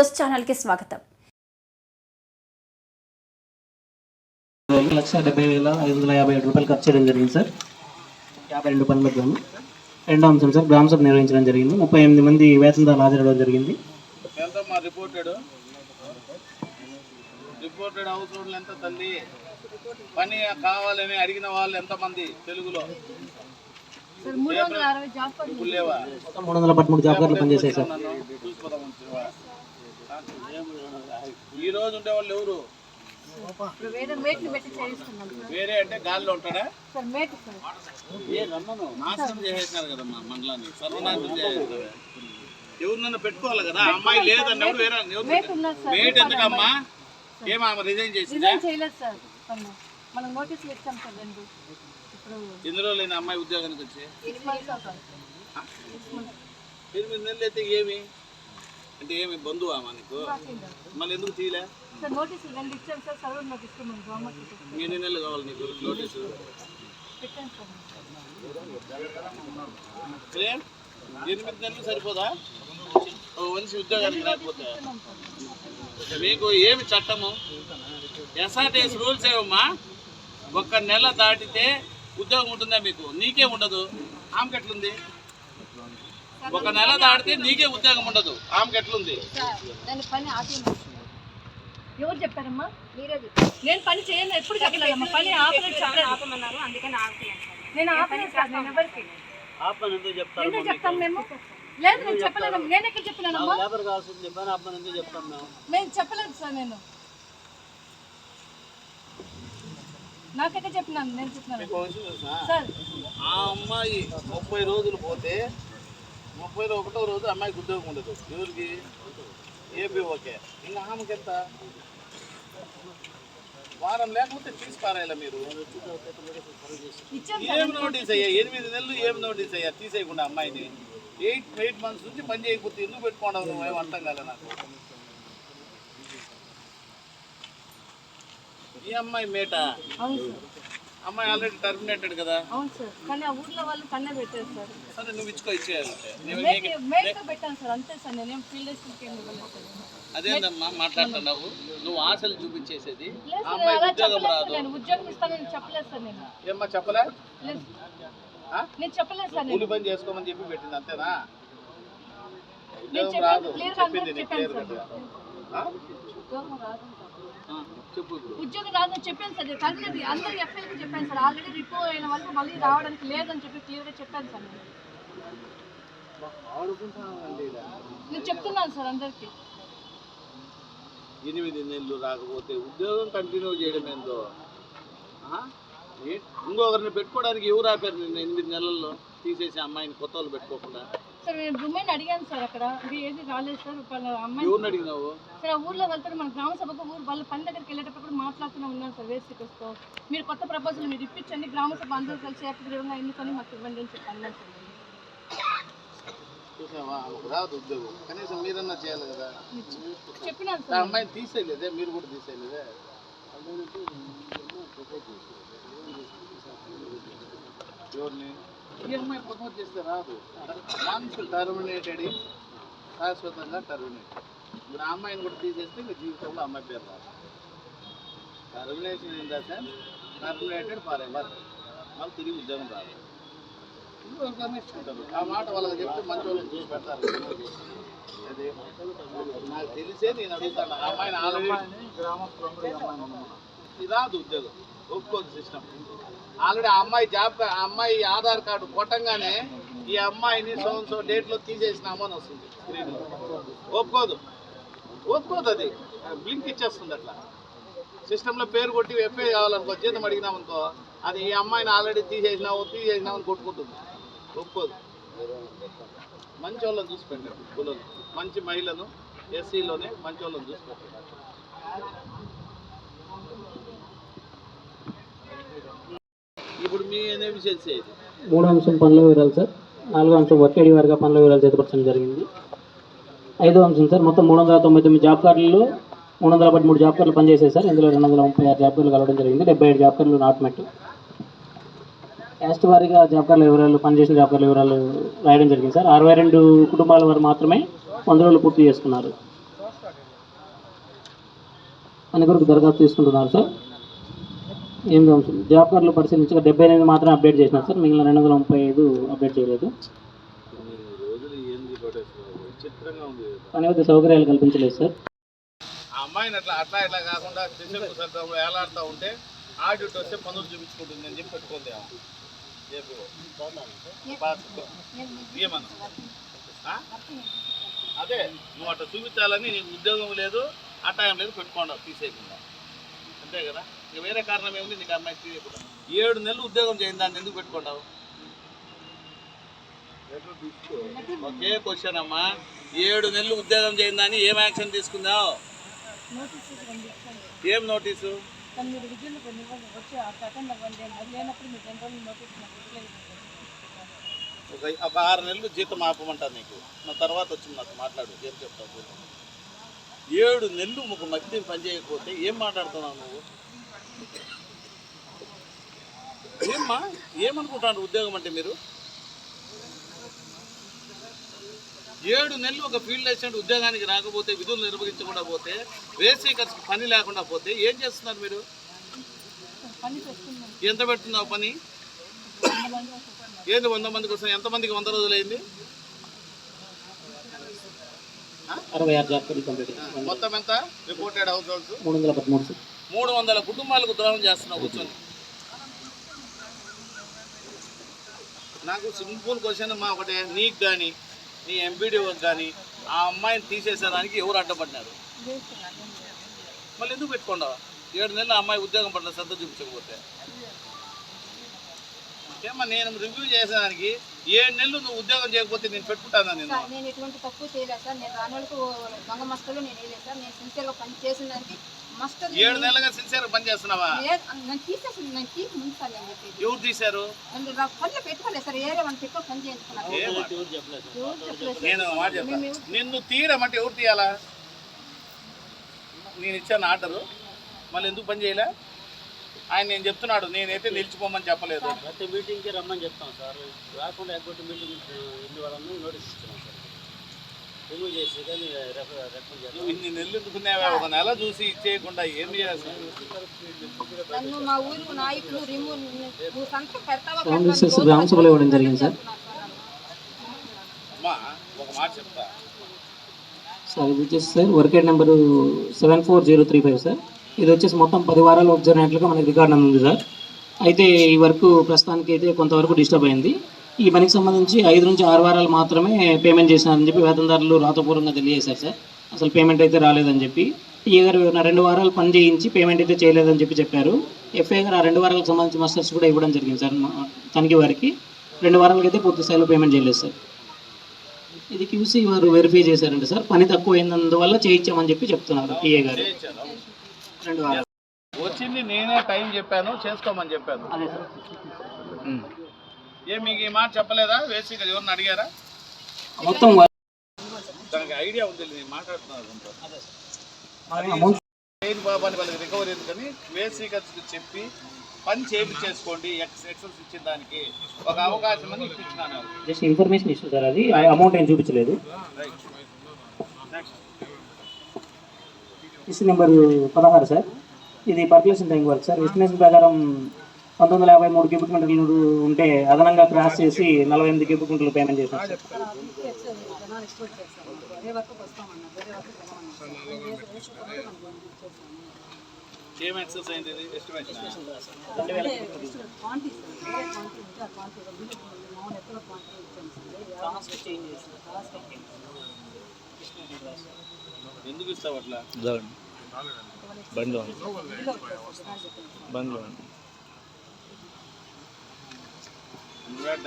News channel కి స్వాగతం. 1,70,557 రూపాయలు ఖర్చు చేయడం జరిగింది సార్. 52 పనులకు గాను. రెండో అంశం సార్, గ్రామ సభ నిర్వహించడం జరిగింది. 38 మంది వేతనదారులు హాజరవడం జరిగింది. రిపోర్టెడ్ హౌస్ హోల్డ్లు ఎంత తల్లి? పని కావాలని అడిగిన వాళ్ళు ఎంతమంది తెలుగులో? 313 జాబ్ కార్డులు పనిచేసాయి సార్. ఈ రోజు ఉండే వాళ్ళు ఎవరు? వేరే అంటే గాలిలో ఉంటాడా? నాశనం చేసేసినారు కదమ్మా మండలాన్ని, సర్వనాశనం చేసేసినారు. ఎవరినన్నా పెట్టుకోవాలి కదా. అమ్మాయి లేదన్నప్పుడు వేరే మేట్ ఎందుకమ్మా? ఏమా రిజైన్ చేసిందా? ఇందులో లేని అమ్మాయి ఉద్యోగానికి వచ్చి 8 నెలలు అయితే ఏమి అంటే ఏమి బంధువా నీకు? మళ్ళీ ఎందుకు తీయలే? ఎన్ని నెలలు కావాలి నీకు నోటీసు? 8 నెలలు సరిపోదా మనిషి ఉద్యోగానికి రాకపోతే? మీకు ఏమి చట్టము? ఎస్ఆర్టీఎస్ రూల్స్ ఏమమ్మా? 1 నెల దాటితే ఉద్యోగం ఉంటుందా మీకు? నీకే ఉండదు. ఆమెకి ఎట్లుంది? 1 నెల దాటితే నీకే ఉద్యోగం ఉండదు. ఆమెకి ఎట్లుంది? ఎవరు చెప్పారమ్మా? నేను పని చేయను, ఎప్పుడు చెప్పలేదమ్మా. పని ఆపమన్నారు, అందుకని నేను ఆపలేదు సార్. నేను ఎవరికి ఎందుకు చెప్తాను మేము? లేదు, నేను చెప్పలేదు. నేను ఎక్కడ చెప్పినానమ్మా? మేము చెప్పలేదు సార్. నేను నాకెక్కడ చెప్పినాను? నేను చెప్పినాను సార్. ఆ అమ్మాయి 30 రోజులు పోతే 31వ రోజు అమ్మాయికి ఉద్యోగం ఉండదు. ఎవరికి? ఏపీ. ఓకే. ఇంకా ఆమెకి ఎంత? వారం లేకపోతే తీసిపారాయాల మీరు? ఏం నోటీస్ అయ్యా? 8 నెలలు ఏం నోటీస్ అయ్యా తీసేయకుండా అమ్మాయిని? 8 మంత్స్ నుంచి పని చేయకపోతే ఎందుకు పెట్టుకోవడం? నువ్వు ఏం అర్థం కాలే నాకు. ఈ అమ్మాయి మేట? అమ్మాయి ఆల్రెడీ టర్మినేటెడ్ కదా. అవును సార్, కానీ ఆ ఊర్లో వాళ్ళు కన్నా పెట్టారు సార్. సరే, నువ్వు ఇచ్చేయాలంటే పెట్టాను సార్, అంతే సార్. నేనేం ఫీల్డ్ అదేందమ్మా మాట్లాడుతున్నావు? నువ్వు ఆశలు చూపించేసేది. నేను ఉద్యోగం ఇస్తానని చెప్పలేదు సార్. నేను ఏమ్మా చెప్పలే? నేను చెప్పలేదు సార్. కూలి పని చేసుకోమని చెప్పి పెట్టింది, అంతేనా? నేను రాదు చెప్పింది చెప్పు. ఉద్యోగం రాదని చెప్పాను సార్. తగ్గలేదు. అందరూ ఎఫ్ఐఆర్కి చెప్పాను సార్. ఆల్రెడీ రిపోర్ట్ అయిన వాళ్ళకి మళ్ళీ రావడానికి లేదని చెప్పి క్లియర్గా చెప్పాను సార్. నేను చెప్తున్నాను సార్ అందరికి. 8 నెలలు రాకపోతే ఉద్యోగం కంటిన్యూ చేయడం ఏందో. ఇంకొకరిని పెట్టుకోవడానికి ఎవరు ఆపారు నిన్న? 8 నెలల్లో తీసేసి అమ్మాయిని కొత్త వాళ్ళు పెట్టుకోకుండా. సార్ నేను రూమ్ని అడిగాను సార్. అక్కడ ఏది రాలేదు సార్. అమ్మాయి ఎవరిని అడిగినావు? సార్ ఆ ఊర్లో వెళ్తారు, మన గ్రామ సభకు ఊరు వాళ్ళ పని దగ్గరికి వెళ్ళేటప్పుడు కూడా మాట్లాడుతూనే ఉన్నాను సార్. వేస్ట్ టికెట్స్తో మీరు కొత్త ప్రపోజల్ మీరు ఇప్పించండి, గ్రామ సభ అందరూ కలిసి ఏకగ్రీవంగా ఎన్నుకొని మాకు ఇవ్వండి అని చెప్పి అన్నాను సార్. చూసావా, రాదు ఉద్యోగం. కనీసం మీరన్నా చేయాలి కదా. చెప్పినాను సార్. అమ్మాయిని తీసేయలేదే? మీరు కూడా తీసేయలేదే? ఎవరిని? ఈ అమ్మాయి ప్రమోట్ చేస్తే రాదు. మనుషులు టర్మినేటెడ్, శాశ్వతంగా టర్మినేటెడ్. ఇప్పుడు ఆ అమ్మాయిని కూడా తీసేస్తే ఇంకా జీవితంలో అమ్మాయి పేరు రాదు. Termination in the sense terminated for ever. వాళ్ళు తిరిగి ఉద్యోగం రాదు. ఇష్టం ఆ మాట వాళ్ళకి చెప్తే మంచి వాళ్ళని చూసి పెడతారు. అదే నాకు తెలిసే నేను అడుగుతాను. ఆ అమ్మాయిని ఆల్రెడీ రాదు ఉద్యోగం, ఒప్పుకోదు సిస్టమ్. ఆల్రెడీ ఆ అమ్మాయి ఆధార్ కార్డు కొట్టంగానే ఈ అమ్మాయిని సో డేట్లో తీసేసినాము అని వస్తుంది స్క్రీన్లో. ఒప్పుకోదు. అది బ్లింక్ ఇచ్చేస్తుంది. అట్లా సిస్టంలో పేరు కొట్టి ఎఫ్ఐ కావాలనుకో, జీతం అడిగినామనుకో, అది ఈ అమ్మాయిని ఆల్రెడీ తీసేసినామని కొట్టుకుంటుంది. ఒప్పుకోదు. మంచి వాళ్ళని చూసి పెట్టారు. కులం మంచి మహిళను, ఎస్సీలోనే మంచి వాళ్ళని చూసి పెట్టారు. ఇప్పుడు మీ ఎఫిషియన్సీ ఇది. 3వ అంశం పనుల వివరాలు సార్. 4వ అంశం వర్కేడి వారిగా పనుల వివరాలు జతపరచడం జరిగింది. 5వ అంశం సార్, మొత్తం 399 జాబ్ కార్డుల్లో 313 జాబ్ కార్డులు పనిచేసాయి సార్. ఇందులో 236 జాబ్ కార్డులు కలవడం జరిగింది. 77 జాబ్ కార్డులు నాట్ మెట్. క్యాస్ట్ వారీగా జాబ్ కార్డుల వివరాలు, పనిచేసిన జాబ్ కార్డుల వివరాలు రాయడం జరిగింది సార్. 62 కుటుంబాల వారు మాత్రమే 100 రోజులు పూర్తి చేసుకున్నారు. పని కొరకు దరఖాస్తు తీసుకుంటున్నారు సార్. 8వ అంశం జాబ్ కార్డులు పరిశీలించగా 78 మాత్రం అప్డేట్ చేసినారు సార్. మిగిలిన 235 అప్డేట్ చేయలేదు. పని వద్ద సౌకర్యాలు కల్పించలేదు సార్. ఆ అమ్మాయిని అట్లా అట్లా ఇట్లా కాకుండా స్పెషల్ సర్దంలో వేలాడుతూ ఉంటే ఆడిట్ వస్తే పనులు చూపించుకుంటుంది అని చెప్పి పెట్టుకోండి. అదే నువ్వు అట్లా చూపించాలని నీకు ఉద్యోగం లేదు, ఆ టైం లేదు, పెట్టుకోండి తీసేయకుండా. అంతే కదా, ఇక వేరే కారణం ఏముంది నీకు అమ్మాయి తీయకుండా. 7 నెలలు ఉద్యోగం చేయండి, దాన్ని ఎందుకు పెట్టుకున్నావు? ఒకే క్వశ్చన్ అమ్మా, 7 నెలలు ఉద్యోగం చేయిందని ఏం యాక్షన్ తీసుకుందావు? ఏం నోటీసు? ఒక 6 నెలలు జీతం ఆపమంటాను నీకు, నా తర్వాత వచ్చి నాతో మాట్లాడు, ఏం చెప్తావు? 7 నెలలు ఒక మధ్య పని చేయకపోతే ఏం మాట్లాడుతున్నావు నువ్వు? ఏమ్మా ఏమనుకుంటాను ఉద్యోగం అంటే మీరు? 7 నెలలు ఒక ఫీల్డ్ అసిస్టెంట్ ఉద్యోగానికి రాకపోతే, విధులు నిర్వహించకుండా పోతే, వేసీకర్స్కి పని లేకుండా పోతే ఏం చేస్తున్నారు మీరు? ఎంత పెడుతున్నావు పని? ఏంది 100 మందికి వస్తుంది? ఎంతమందికి 100 రోజులు అయింది? 66 జాబ్ కార్డులు కంప్లీట్. మొత్తం ఎంత రిపోర్టెడ్ హౌస్ హోల్డ్స్? 313. 300 కుటుంబాలకు ద్రోహం చేస్తున్నావు కూర్చొని. నాకు సింపుల్ క్వశ్చన్ అమ్మా ఒకటే, నీకు కానీ నీ ఎంపీడీఓకి కానీ ఆ అమ్మాయిని తీసేసేదానికి ఎవరు అడ్డపడినారు? మళ్ళీ ఎందుకు పెట్టుకున్నావు? 7 నెలలు అమ్మాయి ఉద్యోగం పట్ల శ్రద్ధ చూపించకపోతే ఏమన్నా నేను రివ్యూ చేసేదానికి 7 నెలలు నువ్వు ఉద్యోగం చేయకపోతే నేను పెట్టుకుంటాను. నేను ఎటువంటి తప్పు చేయలేదు సార్. నేను రానోళ్ళకు దొంగ మస్తలు నేను వేయలేదు సార్. నేను సిన్సియర్గా పని చేసిన దానికి మస్తు 7 నెలలుగా సిన్సియర్గా పని చేస్తున్నావా? నేను తీసేసి నేను తీసి ముందు సార్ నేను చెప్పేది. ఎవరు తీశారు? పనులు పెట్టుకోలేదు సార్. ఏరే వాళ్ళు పెట్టుకో పని చేయించుకున్నారు. నేను మాట చెప్తాను, నిన్ను తీయరమంటే ఎవరు తీయాలా? నేను ఇచ్చాను ఆర్డరు, మళ్ళీ ఎందుకు పని చేయలే? ఆయన నేను చెప్తున్నాడు, నేనైతే నిలిచిపోమని చెప్పలేదు. ప్రతి మీటింగ్కి రమ్మని చెప్తాం సార్. రాకుండా ఎగ్గొట్టి మీటింగ్ ఇందువల్ల నోటీస్ ఇస్తున్నాం సార్. రిమూవ్ చేసి కానీ నువ్వు ఇన్ని నెలలు ఎందుకున్నావా? ఒక నెల చూసి ఇచ్చేయకుండా ఏం చేయాల్సి? నన్ను మా ఊరు నాయకులు రిమూవ్ నువ్వు సంతకం పెడతావా? గ్రామసభలో ఇవ్వడం జరిగింది సార్. అమ్మా ఒక మాట చెప్తా సార్. ఇది వచ్చేసి సార్ వర్కేట్ నెంబరు 74035 సార్. ఇది వచ్చేసి మొత్తం 10 వారాలు ఒబ్జర్వ్ అయినట్లుగా మనకి రికార్డ్ ఉంది సార్. అయితే ఈ వర్క్ ప్రస్తుతానికి అయితే కొంతవరకు డిస్టర్బ్ అయింది. ఈ పనికి సంబంధించి 5 నుంచి 6 వారాలు మాత్రమే పేమెంట్ చేసినారని చెప్పి వేతనదారులు రాతపూర్వకంగా తెలియజేశారు సార్. అసలు పేమెంట్ అయితే రాలేదని చెప్పి టీఏ గారు 2 వారాలు పని చేయించి పేమెంట్ అయితే చేయలేదని చెప్పారు. ఎఫ్ఐ గారు ఆ 2 వారాలకు సంబంధించి మస్టర్స్ కూడా ఇవ్వడం జరిగింది సార్. తనిఖీ వారికి 2 వారాలకి అయితే పూర్తి స్థాయిలో పేమెంట్ చేయలేదు సార్. ఇది క్యూసీ వారు వెరిఫై చేశారంటే సార్, పని తక్కువ అయినందువల్ల చేయించామని చెప్పి చెప్తున్నారు టీఏ గారు. 2 వారాలు వచ్చింది, నేనే టైం చెప్పాను, చేసుకోమని చెప్పాను. అదే సార్. ఏం మీకు ఈ మాట చెప్పలేదా? వేసి ఎవరిని అడిగారా? మొత్తం దానికి ఐడియా ఉంది, నేను మాట్లాడుతున్నాను. బాబాని వాళ్ళకి రికవరీ ఎందుకని వేసీకర్స్కి చెప్పి పని చేసుకోండి, ఎక్సెస్ ఇచ్చిన దానికి ఒక అవకాశం అని ఇప్పించినాను. Just information issue sir. అది అమౌంట్ ఏం చూపించలేదు. Issue number 16 sir. ఇది percolation time work sir. Estimation ప్రకారం 1953 క్యూబిక్ మీటర్లు ఉంటే అదనంగా క్రాస్ చేసి 48 క్యూబిక్ మీటర్లు పేమెంట్ చేశారు సార్. ఏం ఎక్సెస్ అయింది? ఎస్టిమేషన్ 2000 ఎందుకు ఇస్తావు అట్లా?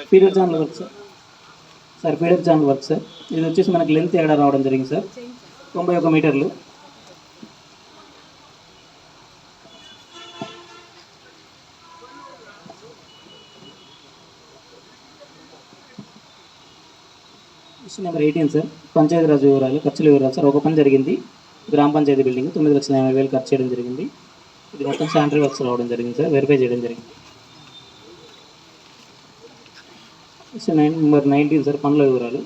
Feeder channel work sir. Feeder channel work sir. ఇది వచ్చేసి మనకి లెంత్ తేడా రావడం జరిగింది సార్. 91 మీటర్లు. Issue number 18 sir. పంచాయతీరాజ్ వివరాలు, ఖర్చుల వివరాలు సార్. ఒక పని జరిగింది, గ్రామ పంచాయతీ బిల్డింగ్ 9,80,000 ఖర్చు చేయడం జరిగింది. ఇది మొత్తం శానిటరీ వర్క్స్ రావడం జరిగింది సార్. వెరిఫై చేయడం జరిగింది. Issue number 19 sir. పనుల వివరాలు.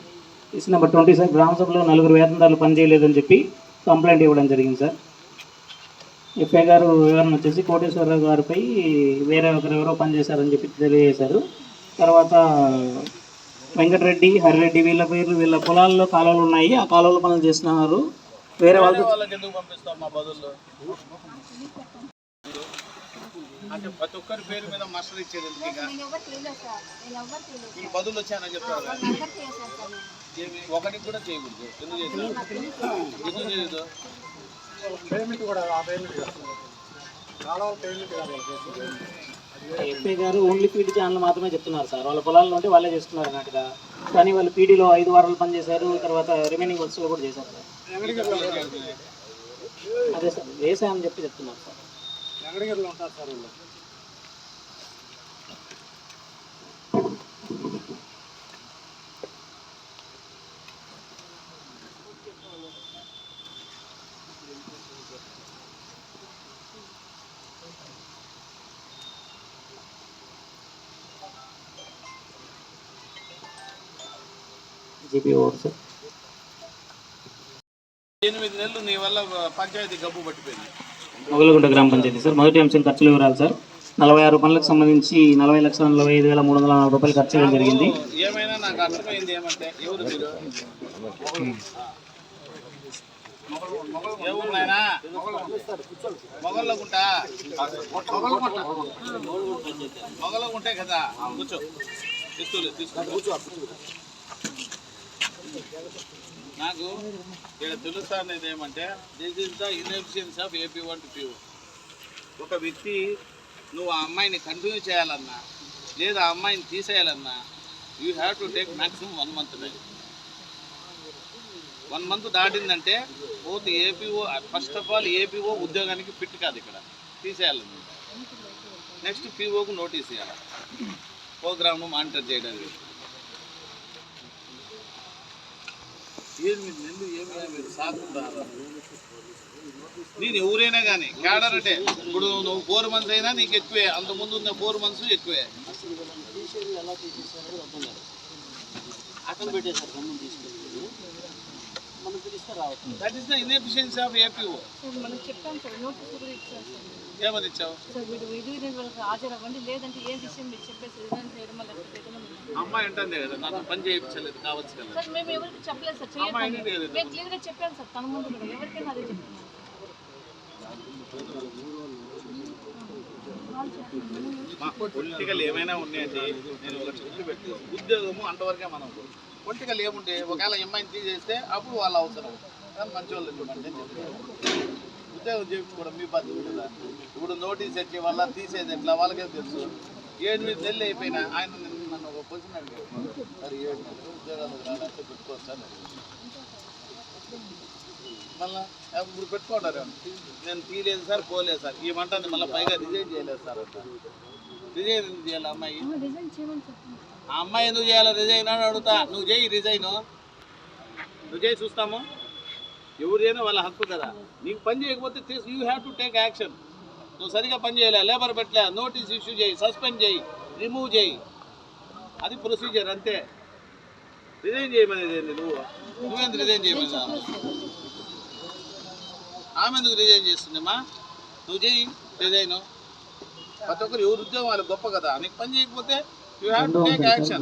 Issue number 20 sir. గ్రామ సభలో 4 వేతనదారులు పని చేయలేదని చెప్పి కంప్లైంట్ ఇవ్వడం జరిగింది సార్. ఎఫ్ఐ గారు వివరణ వచ్చేసి కోటేశ్వరరావు గారిపై వేరే ఒకరెవరో పనిచేశారని చెప్పి తెలియజేశారు. తర్వాత వెంకటరెడ్డి, హరిరెడ్డి వీళ్ళ పొలాల్లో కాలువలు ఉన్నాయి, ఆ కాలువలో పనులు చేస్తున్నారు. వేరే వాళ్ళకి ఎందుకు పంపిస్తాం మా బదుల్లో? అంటే ప్రతి ఒక్కరి పేరు మీద మాస్టర్ ఇచ్చేది ఎందుకు? ఇక మీకు బదులు వచ్చానని చెప్తారు కదా. ఏమి ఒకటికి కూడా చేయకూడదు. ఎందుకు చేశారు? ఎందుకు చేయదు? ఎఫ్ఐ గారు ఓన్లీ పీడీ ఛానల్ మాత్రమే చెప్తున్నారు సార్. వాళ్ళ పొలాల్లో ఉంటే వాళ్ళే చేస్తున్నారు అన్నట్టుగా. కానీ వాళ్ళు పీడీలో 5 వారాలు పనిచేశారు, తర్వాత రిమైనింగ్ వర్క్స్లో కూడా చేశారు సార్. అదే సార్ వేసామని చెప్పి చెప్తున్నారు సార్. ఉంటారు సార్ వాళ్ళు. GP over sir. 8 నెలలు నీ వల్ల పంచాయతీ గబ్బు పట్టిపోయింది. మొగలగుంట గ్రామ పంచాయతీ సార్. మొదటి అంశం ఖర్చుల వివరాలు సార్. 46 పనులకు సంబంధించి 40,45,304 రూపాయలు ఖర్చు చేయడం జరిగింది. ఏమైనా నాకు అర్థమైంది ఏమంటే, ఎవరు మీరు? ఏ ఊరు నాయనా? మొగళ్ళగుంట. మొగళ్ళగుంటే కదా. కూర్చో, తీసుకో. నాకు ఇక్కడ తెలుస్తానేది ఏమంటే, this is the inefficiency of AP1 to PO. ఒక వ్యక్తి నువ్వు ఆ అమ్మాయిని కంటిన్యూ చేయాలన్నా లేదా ఆ అమ్మాయిని తీసేయాలన్నా you have to take maximum 1 month time. 1 month దాటిందంటే పోతే APO, first of all APO ఉద్యోగానికి ఫిట్ కాదు, ఇక్కడ తీసేయాలని. నెక్స్ట్ POకు నోటీస్ ఇవ్వాలి, ప్రోగ్రామ్ను మానిటర్ చేయడానికి. 8 నెలలు ఏమి సాగుతుంటారు. నేను ఎవరైనా కానీ క్యాడర్ అంటే ఇప్పుడు నువ్వు 4 months అయినా నీకు ఎక్కువే, అంతకుముందు ఉన్న 4 months ఎక్కువే. That is the inefficiency of APO. ఏమని ఇచ్చావు? అమ్మాయి అంటుంది కదా నాకు పని చేయించలేదు కావచ్చు కదా. పొలిటికల్ ఏమైనా ఉన్నాయండి, నేను ఒక చెట్టు పెట్టి ఉద్యోగము అంతవరకే. మనం పొలిటికల్ ఏముంటే ఒకవేళ అమ్మాయిని తీసేస్తే అప్పుడు వాళ్ళ అవసరం, కానీ మంచి వాళ్ళు ఇవ్వమంటే ఉద్యోగం చేయించుకోవడం మీ బాధ్యత కదా. ఇప్పుడు నోటీస్ వచ్చి వాళ్ళ తీసేది ఎట్లా వాళ్ళకే తెలుసు. 8 నెలలు అయిపోయినా ఆయన నన్ను ఒక పొజిషన్ అడిగారు, మరి 7 నెలలు ఉద్యోగాలు రాలంటే పెట్టుకోవచ్చా? మళ్ళీ ఇప్పుడు పెట్టుకుంటారు. నేను తీయలేదు సార్, పోలేదు సార్ ఈ మంటాన్ని మళ్ళీ పైగా రిజైన్ చేయలేదు సార్ అంట. రిజైన్ ఎందుకు చేయాలి అమ్మాయి? ఆ అమ్మాయి ఎందుకు చేయాలి రిజైన్ అని అడుగుతా. నువ్వు చేయి రిజైన్, నువ్వు చేయి చూస్తాము. ఎవరైనా వాళ్ళ హక్కు కదా. నీకు పని చేయకపోతే you have to take action. నువ్వు సరిగా పని చేయలే, లేబర్ పెట్టలే, నోటీస్ ఇష్యూ చేయి, సస్పెండ్ చేయి, రిమూవ్ చేయి. అది ప్రొసీజర్ అంతే. రిజైన్ చేయమనేది నువ్వెందుకు రిజైన్ చేయమని? ఆమె ఎందుకు రిజైన్ చేస్తుందమ్మా? నువ్వు చేయి రిజైన్. ప్రతి ఒక్కరు ఎవరు ఉద్యోగం వాళ్ళకి గొప్ప కదా. నీకు పని చేయకపోతే you have to take action.